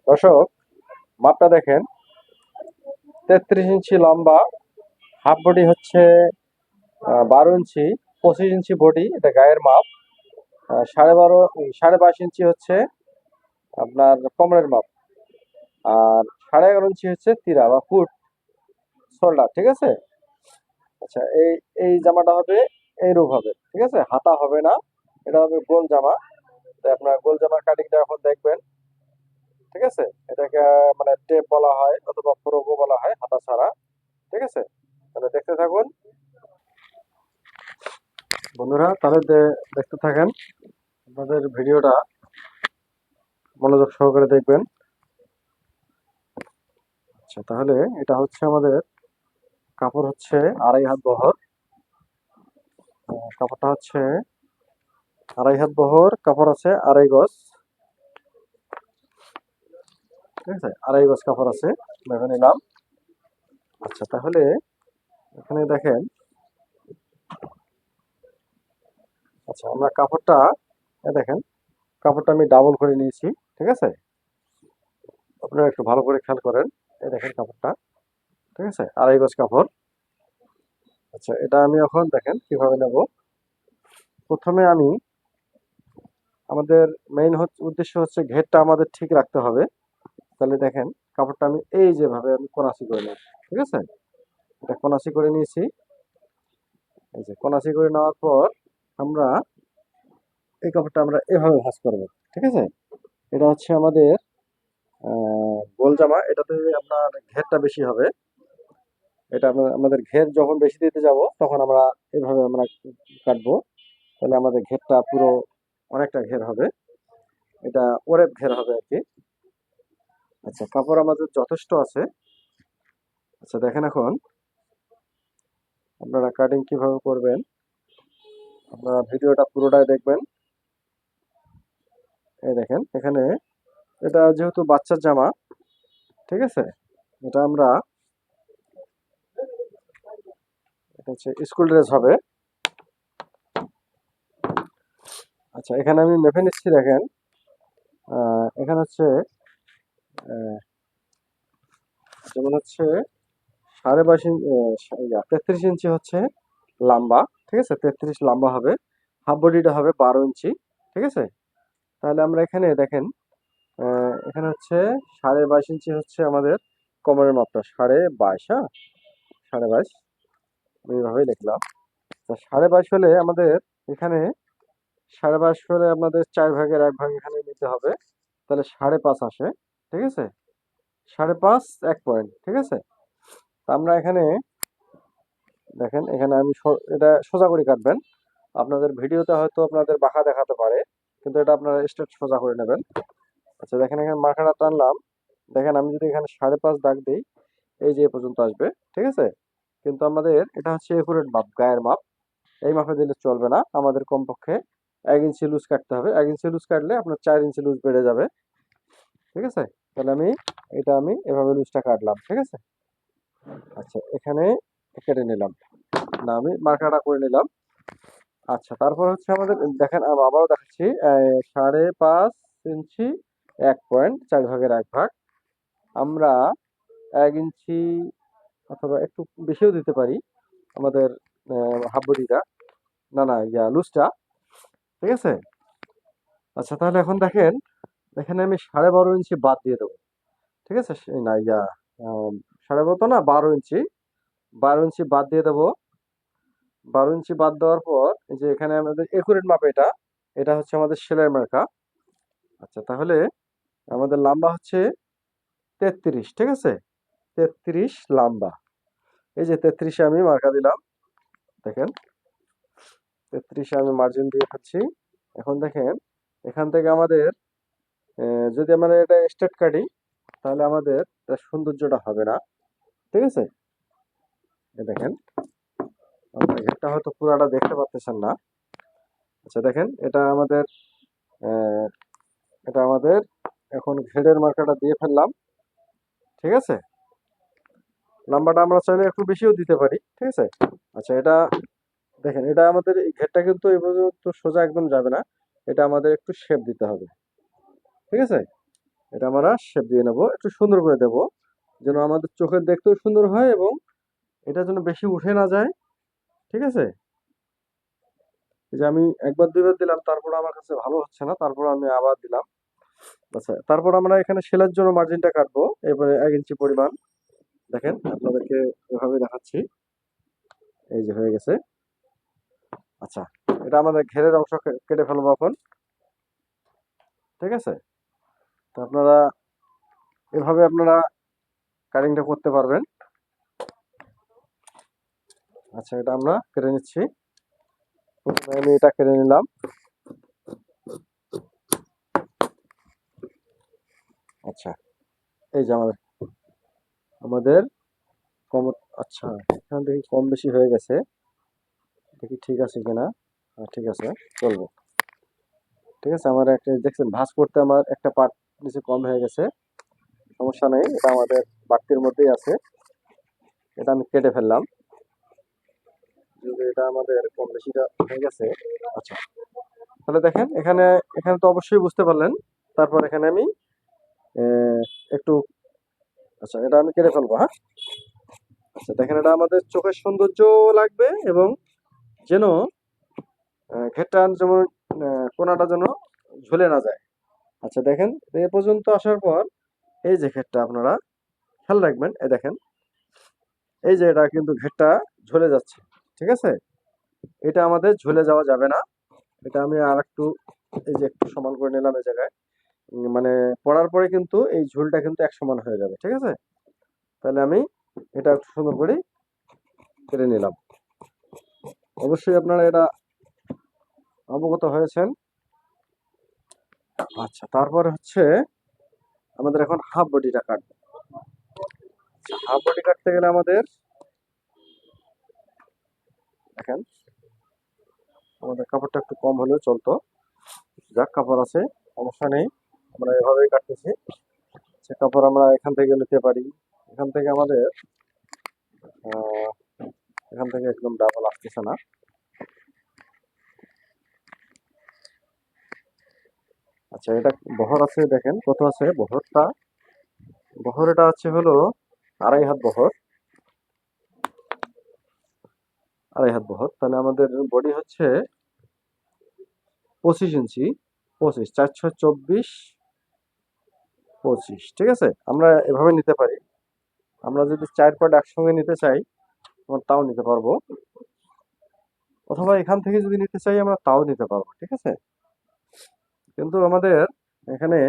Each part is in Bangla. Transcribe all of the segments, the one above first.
দর্শক, মাপটা দেখেন। 33 ইঞ্চি লম্বা, হাফ বডি হচ্ছে 12 ইঞ্চি, 25 ইঞ্চি বডি, এটা গায়ের মাপ। 22.5 ইঞ্চি হচ্ছে আপনার কোমরের মাপ। আর 11.5 ইঞ্চি হচ্ছে তিরা বা ফুট শোল্ডার, ঠিক আছে। আচ্ছা, এই এই জামাটা হবে এইরূপ হবে, ঠিক আছে। হাতা হবে না, এটা হবে গোল জামা। তো আপনার গোল জামার কাটিংটা এখন দেখবেন, ঠিক আছে। এটাকে মানে টেপ বলা হয় অথবা ফ্রকও বলা হয়, হাতা ছাড়া, ঠিক আছে। তাহলে দেখতে থাকুন বন্ধুরা, তাহলে দেখতে থাকেন, আপনাদের ভিডিওটা মনোযোগ সহকারে দেখবেন। আচ্ছা, তাহলে এটা হচ্ছে আমাদের কাপড় হচ্ছে 2.5 হাত বহর। কাপড়টা হচ্ছে 2.5 হাত বহর, কাপড় আছে 2.5 গজ, ঠিক আছে। 2.5 গজ কাপড় আছে, ভেবে নিলাম। আচ্ছা, তাহলে এখানে দেখেন। আচ্ছা, আমরা কাপড়টা দেখেন, কাপড়টা আমি ডাবল করে নিয়েছি, ঠিক আছে। আপনারা একটু ভালো করে খেয়াল করেন। এই দেখেন কাপড়টা, ঠিক আছে, 2.5 গজ কাপড়। আচ্ছা, এটা আমি এখন দেখেন কিভাবে নেব। প্রথমে আমি আমাদের মেইন উদ্দেশ্য হচ্ছে ঘেরটা আমাদের ঠিক রাখতে হবে। তাহলে দেখেন কাপড়টা আমি এই যেভাবে আমি কোনাসি করে নেব, ঠিক আছে। এটা কোনাসি করে নিয়েছি। এই যে কোনাসি করে নেওয়ার পর আমরা এই কাপড়টা আমরা এভাবে ভাঁজ করব, ঠিক আছে। এটা হচ্ছে আমাদের গোল জামা, এটাতে আপনার ঘেরটা বেশি হবে। এটা আমাদের ঘের যখন বেশি দিতে যাব তখন আমরা এভাবে আমরা কাটবো। তাহলে আমাদের ঘেরটা পুরো অনেকটা ঘের হবে, এটা ওরেপ ঘের হবে আর কি। আচ্ছা, কাপড় আমাদের যথেষ্ট আছে। আচ্ছা, দেখেন এখন আপনারা কাটিং কিভাবে করবেন, আপনারা ভিডিওটা পুরোটাই দেখবেন। এই দেখেন এখানে, এটা যেহেতু বাচ্চার জামা, ঠিক আছে, এটা আমরা, এটা হচ্ছে স্কুল ড্রেস হবে। আচ্ছা, এখানে আমি মেপে নিচ্ছি, দেখেন। এখানে হচ্ছে যেমন হচ্ছে 23 ইঞ্চি হচ্ছে লম্বা, ঠিক আছে। 33 লম্বা হবে, হাফ বডিটা হবে 12 ইঞ্চি, ঠিক আছে। তাহলে আমরা এখানে দেখেন, এখানে হচ্ছে 22.5 ইঞ্চি হচ্ছে আমাদের কোমরের মাপটা, 22.5, হ্যাঁ, 22.5 এইভাবেই লিখলাম। তা 22.5 হলে আমাদের এখানে, 22.5 হলে আমাদের 4 ভাগের 1 ভাগ এখানে নিতে হবে। তাহলে 5.5 আসে, ঠিক আছে। 5.5 1 পয়েন্ট, ঠিক আছে। তা আমরা এখানে দেখেন, এখানে আমি এটা সোজা করে কাটবেন। আপনাদের ভিডিওতে হয়তো আপনাদের বাঁকা দেখাতে পারে, কিন্তু এটা আপনারা স্ট্রেট সোজা করে নেবেন। আচ্ছা, দেখেন এখানে মার্কারটা টানলাম। দেখেন আমি যদি এখানে 5.5 দাগ দিই, এই যে এ পর্যন্ত আসবে, ঠিক আছে। কিন্তু আমাদের এটা হচ্ছে একুরেট মাপ, গায়ের মাপ। এই মাপে দিলে চলবে না, আমাদের কমপক্ষে 1 ইঞ্চি লুজ কাটতে হবে। 1 ইঞ্চি লুজ কাটলে আপনার 4 ইঞ্চি লুজ বেড়ে যাবে, ঠিক আছে। তাহলে আমি এভাবে লুজটা কাটলাম, ঠিক আছে। আচ্ছা, এখানে কেটে নিলাম, না আমি মার্কারটা করে নিলাম। আচ্ছা, তারপর হচ্ছে আমাদের দেখেন, আমি আবারও দেখাচ্ছি। 5.5 ইঞ্চি 1 পয়েন্ট, 4 ভাগের 1 ভাগ। আমরা 1 ইঞ্চি অথবা একটু বেশিও দিতে পারি আমাদের হাফ বডিটা, না না ইয়া লুজটা, ঠিক আছে। আচ্ছা, তাহলে এখন দেখেন, এখানে আমি 12.5 ইঞ্চি বাদ দিয়ে দেবো, ঠিক আছে। না ইয়া 12.5 তো না, 12 ইঞ্চি, 12 ইঞ্চি বাদ দিয়ে দেবো। 12 ইঞ্চি বাদ দেওয়ার পর এই যে এখানে আমাদের একুরেট মাপ, এটা এটা হচ্ছে আমাদের সেলাই মার্কা। আচ্ছা, তাহলে আমাদের লম্বা হচ্ছে 33, ঠিক আছে। 33 লম্বা, এই যে 33-এ আমি মার্কা দিলাম, দেখেন 33-এ আমি মার্জিন দিয়ে খাচ্ছি। এখন দেখেন এখান থেকে আমাদের যদি আমরা এটা স্ট্রেট কাটি, তাহলে আমাদের এটা সৌন্দর্যটা হবে না, ঠিক আছে। এই দেখেন, আপনার ঘেরটা হয়তো পুরাটা দেখতে পাচ্ছেন না। আচ্ছা, দেখেন আহ, এটা আমাদের এখন ঘেরের মার্কাটা দিয়ে ফেললাম, ঠিক আছে। লম্বাটা আমরা চাইলে একটু বেশিও দিতে পারি, ঠিক আছে। আচ্ছা, এটা দেখেন, এটা আমাদের এই ঘেরটা কিন্তু এই পর্যন্ত সোজা একদম যাবে না, এটা আমাদের একটু শেপ দিতে হবে, ঠিক আছে। এটা আমরা শেপ দিয়ে নেব, একটু সুন্দর করে দেব, যেন আমাদের চোখের দেখতেও সুন্দর হয় এবং এটা যেন বেশি উঠে না যায়। ঠিক আছে? এই যে আমি একবার দুইবার দিলাম, তারপর আমার কাছে ভালো হচ্ছে না, তারপর আমি আবার দিলাম। আচ্ছা, তারপর আমরা এখানে সেলাইয়ের জন্য মার্জিনটা কাটবো। এবারে 1 ইঞ্চি পরিমাণ। দেখেন, আপনাদেরকে এভাবে দেখাচ্ছি। এই যে হয়ে গেছে। আচ্ছা, এটা আমাদের ঘেরের অংশ কেটে ফেলবো এখন। ঠিক আছে? তো আপনারা এভাবে আপনারা কাটিংটা করতে পারবেন। আচ্ছা, এটা আমরা কেটে নিচ্ছি। প্রথমে আমি এটা কেটে নিলাম। আচ্ছা, এই যে আমাদের আমাদের কম। আচ্ছা, এখান থেকে কম বেশি হয়ে গেছে। দেখি ঠিক আছে কিনা। হ্যাঁ, ঠিক আছে, চলবে। ঠিক আছে, আমার একটা দেখছেন ভাঁজ করতে আমার একটা পার্ট নিচে কম হয়ে গেছে। সমস্যা নেই, এটা আমাদের বাড়তির মধ্যেই আছে। এটা আমি কেটে ফেললাম। যদি এটা আমাদের কম বেশিটা হয়ে গেছে। আচ্ছা, তাহলে দেখেন এখানে এখানে তো অবশ্যই বুঝতে পারলেন। তারপর এখানে আমি আহ, একটু। আচ্ছা, এটা আমি কেটে ফেলবো। হ্যাঁ। আচ্ছা, দেখেন এটা আমাদের চোখের সৌন্দর্য লাগবে এবং যেন ঘেরটা যেমন কোনাটা যেন ঝুলে না যায়। আচ্ছা, দেখেন এ পর্যন্ত আসার পর এই যে ঘেরটা আপনারা খেয়াল রাখবেন। এই দেখেন, এই যে এটা কিন্তু ঘেরটা ঝুলে যাচ্ছে। ঠিক আছে? এটা আমাদের ঝুলে যাওয়া যাবে না। এটা আমি আর একটু, এই যে একটু সমান করে নিলাম এই জায়গায়। মানে পড়ার পরে কিন্তু এই ঝুলটা কিন্তু এক সমান হয়ে যাবে। ঠিক আছে? তাহলে আমি এটা একটু সুন্দর করে কেটে নিলাম। অবশ্যই আপনারা এটা অবগত হয়েছেন। আচ্ছা, তারপরে হচ্ছে আমাদের এখন হাফ বডিটা কাটবো। হাফ বডি কাটতে গেলে আমাদের দেখেন, আমাদের কাপড়টা একটু কম হলেও চলতো। যাক, কাপড় আছে, সমস্যা নেই। আমরা এভাবেই কাটতেছি। সে কাপড় আমরা এখান থেকে নিতে পারি। এখান থেকে আমাদের আহ, এখান থেকে একদম ডাবল আসতেছে না। আচ্ছা, এটা বহর আছে, দেখেন কত আছে বহরটা। বহর এটা আছে হলো 2.5 হাত বহর। 2.5 হাত বহর, তাহলে আমাদের বডি হচ্ছে 25 ইঞ্চি। 25, 4 × 6 = 24, 25। ঠিক আছে, আমরা এভাবে নিতে পারি। আমরা যদি 4 পার্ট একসঙ্গে নিতে চাই, আমরা তাও নিতে পারবো, অথবা এখান থেকে যদি নিতে চাই আমরা তাও নিতে পারবো। ঠিক আছে, কিন্তু আমাদের এখানে।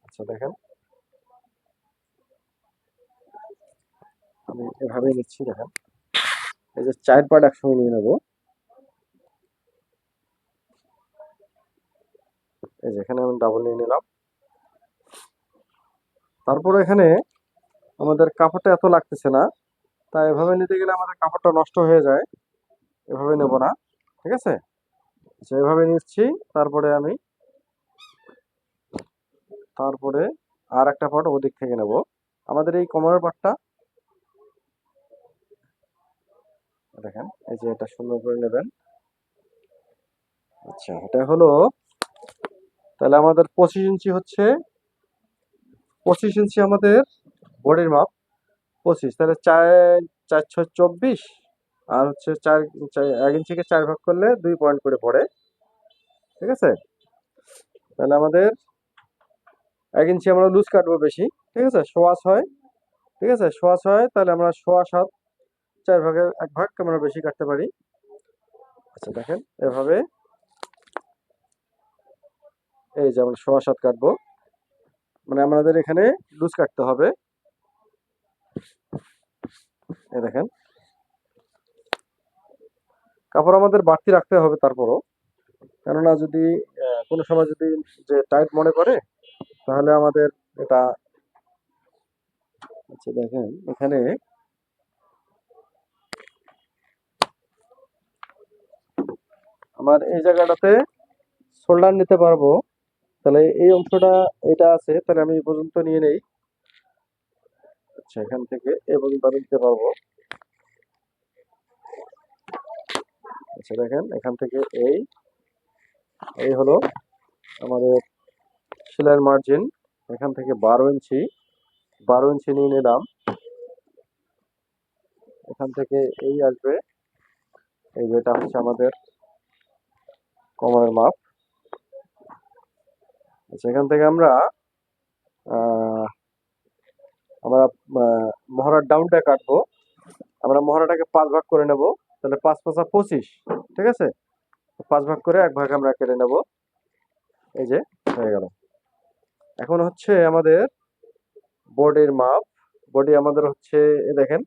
আচ্ছা, দেখেন আমি এভাবেই নিচ্ছি। দেখেন, এই যে 4 পার্ট একসঙ্গে নিয়ে নেবো। এই যে এখানে আমি ডাবল নিয়ে নিলাম। তারপরে এখানে আমাদের কাপড়টা এত লাগতেছে না, তাই এভাবে নিতে গেলে আমাদের কাপড়টা নষ্ট হয়ে যায়। এভাবে নেব না। ঠিক আছে? আচ্ছা, এভাবে নিচ্ছি। তারপরে আমি তারপরে আর একটা পার্ট ওদিক থেকে নেব। আমাদের এই কোমরের পার্টটা দেখেন, এই যে এটা সুন্দর করে নেবেন। আচ্ছা, এটা হলো, তাহলে আমাদের 25 ইঞ্চি হচ্ছে, 25 ইঞ্চি আমাদের বডির মাপ। 25, তাহলে 4 × 6 = 24। আর হচ্ছে 1 ইঞ্চিকে 4 ভাগ করলে 2 পয়েন্ট করে পড়ে। ঠিক আছে? তাহলে আমাদের 1 ইঞ্চি আমরা লুজ কাটবো বেশি। ঠিক আছে, 6.5 হয়। ঠিক আছে, 6.5 তাহলে আমরা 6.7, 4 ভাগের 1 ভাগ আমরা বেশি কাটতে পারি। আচ্ছা, দেখেন এভাবে, এই যে আমরা 6.7 কাটবো, মানে আমাদের এখানে লুজ কাটতে হবে। এই দেখেন, কাপড় আমাদের বাড়তি রাখতে হবে তারপরও, কেননা যদি কোনো সময় যদি যে টাইট মনে করে, তাহলে আমাদের এটা। আচ্ছা, দেখেন এখানে আমার এই জায়গাটাতে শোল্ডার নিতে পারবো। তাহলে এই অংশটা এটা আছে, তাহলে আমি এই পর্যন্ত নিয়ে নেই। আচ্ছা, এখান থেকে এই পর্যন্ত আমি নিতে পারবো। আচ্ছা, দেখেন এখান থেকে এই এই হলো আমাদের সেলাইয়ের মার্জিন এখান থেকে 12 ইঞ্চি, 12 ইঞ্চি নিয়ে নিলাম। এখান থেকে এই আসবে, এই যেটা হচ্ছে আমাদের কোমরের মাপ। আচ্ছা, এখান থেকে আমরা আহ, আমরা মহড়ার ডাউনটা কাটবো। আমরা মহড়াটাকে 5 ভাগ করে নেব, তাহলে 5×5 = 25, ঠিক আছে? 5 ভাগ করে 1 ভাগ আমরা কেটে নেব, এই যে হয়ে গেল। এখন হচ্ছে আমাদের বডির মাপ। বডি আমাদের হচ্ছে দেখেন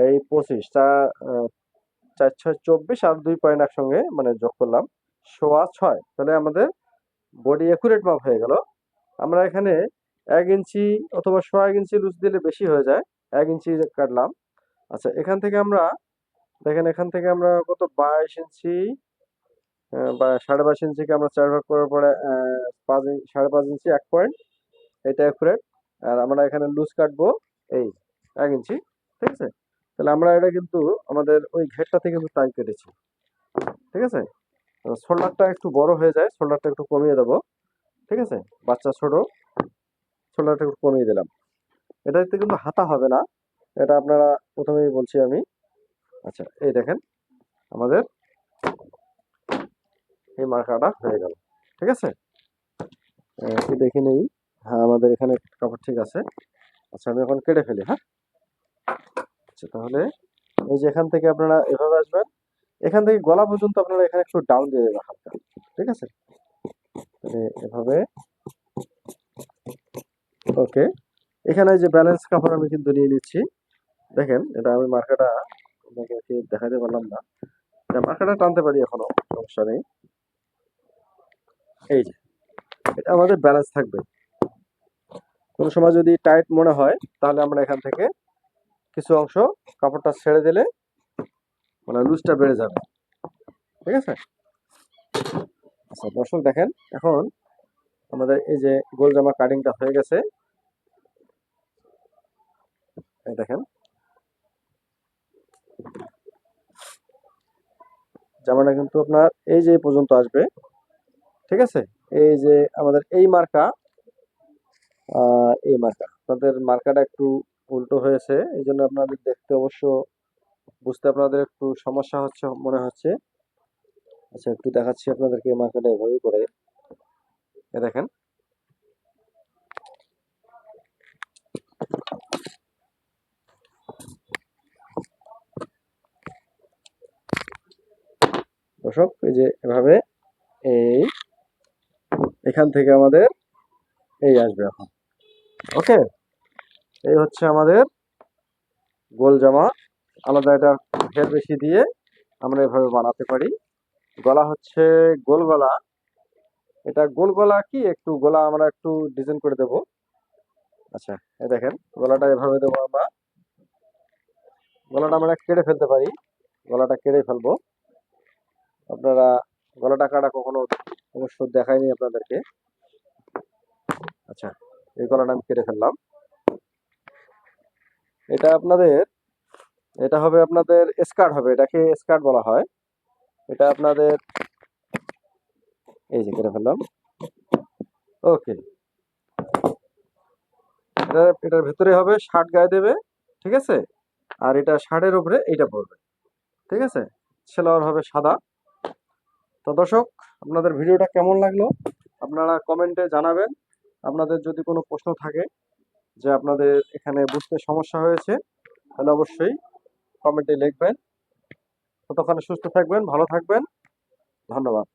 এই 25টা, 4×6 = 24 আর 2 পয়েন্ট একসঙ্গে মানে যোগ করলাম 6.25, তাহলে আমাদের বডি একুরেট মাপ হয়ে গেল। আমরা এখানে 1 ইঞ্চি অথবা 1.5 ইঞ্চি লুজ দিলে বেশি হয়ে যায়, 1 ইঞ্চি কাটলাম। আচ্ছা, এখান থেকে আমরা দেখেন, এখান থেকে আমরা কত 22 ইঞ্চি বা 22.5 ইঞ্চিকে আমরা 4 ভাগ করার পরে 5.5 ইঞ্চি 1 পয়েন্ট, এটা অ্যাকুরেট। আর আমরা এখানে লুজ কাটবো এই 1 ইঞ্চি, ঠিক আছে? তাহলে আমরা এটা কিন্তু আমাদের ওই ঘেরটা থেকে কিন্তু তাই কেটেছি, ঠিক আছে? শোল্ডারটা একটু বড় হয়ে যায়, শোল্ডারটা একটু কমিয়ে দেবো, ঠিক আছে? বাচ্চা ছোট, শোল্ডারটা একটু কমিয়ে দিলাম। এটাতে কিন্তু হাতা হবে না, এটা আপনারা প্রথমেই বলছি আমি। আচ্ছা, এই দেখেন আমাদের এই মার্কাটা হয়ে গেল, ঠিক আছে? একটু দেখে নেই, হ্যাঁ আমাদের এখানে কাপড় ঠিক আছে। আচ্ছা, আমি এখন কেটে ফেলি, হ্যাঁ? আচ্ছা, তাহলে এই যে এখান থেকে আপনারা এভাবে আসবেন, এখান থেকে গলা পর্যন্ত আপনারা এখানে একটু ডাউন দিয়ে দেবেন হালকা, ঠিক আছে? এভাবে, ওকে। এখানে যে ব্যালেন্স কাপড় আমি কিন্তু নিয়ে নিচ্ছি, দেখেন এটা আমি মার্কাটা আপনাকে দেখাতে পারলাম না, মার্কাটা টানতে পারি এখনো, সমস্যা নেই। এই যে এটা আমাদের ব্যালেন্স থাকবে। কোনো সময় যদি টাইট মনে হয় তাহলে আমরা এখান থেকে কিছু অংশ কাপড়টা ছেড়ে দিলে মানে লুজটা বেড়ে যাবে, ঠিক আছে? আচ্ছা দর্শক দেখেন, এখন আমাদের এই যে গোল জামা কাটিংটা হয়ে গেছে, এই দেখেন জামাটা কিন্তু আপনার এই যে পর্যন্ত আসবে, ঠিক আছে? এই যে আমাদের এই মার্কা, এই মার্কা আপনাদের মার্কাটা একটু উল্টো হয়েছে, এই জন্য আপনাদের দেখতে অবশ্য বুঝতে আপনাদের একটু সমস্যা হচ্ছে মনে হচ্ছে। আচ্ছা, একটু দেখাচ্ছি আপনাদেরকে মার্কাটা এভাবে করে, দেখেন দর্শক, এই যে এভাবে এই এখান থেকে আমাদের এই আসবে এখন, ওকে। এই হচ্ছে আমাদের গোল জামা। আলাদা এটা ঘের বেশি দিয়ে আমরা এভাবে বানাতে পারি। গলা হচ্ছে গোল গলা, এটা গোল গলা কি একটু গলা আমরা একটু ডিজাইন করে দেব। আচ্ছা, এই দেখেন গলাটা এভাবে দেবো আমরা, গলাটা আমরা কেটে ফেলতে পারি, গলাটা কেটে ফেলবো। আপনারা গলাটা কাটা কখনো অবশ্য দেখায়নি আপনাদেরকে। আচ্ছা, এই গলাটা আমি কেটে ফেললাম। এটা আপনাদের, এটা হবে আপনাদের স্কার্ট হবে, এটাকে স্কার্ট বলা হয়। এটা আপনাদের এই যে কেটে ফেললাম, ওকে। এটার ভিতরে হবে শার্ট গায়ে দেবে, ঠিক আছে? আর এটা শার্টের উপরে এইটা পড়বে, ঠিক আছে? সেলোয়ার হবে সাদা। তো দর্শক, আপনাদের ভিডিওটা কেমন লাগলো আপনারা কমেন্টে জানাবেন। আপনাদের যদি কোনো প্রশ্ন থাকে যে আপনাদের এখানে বুঝতে সমস্যা হয়েছে, তাহলে অবশ্যই কমেন্টে লিখবেন। ততক্ষণে সুস্থ থাকবেন, ভালো থাকবেন, ধন্যবাদ।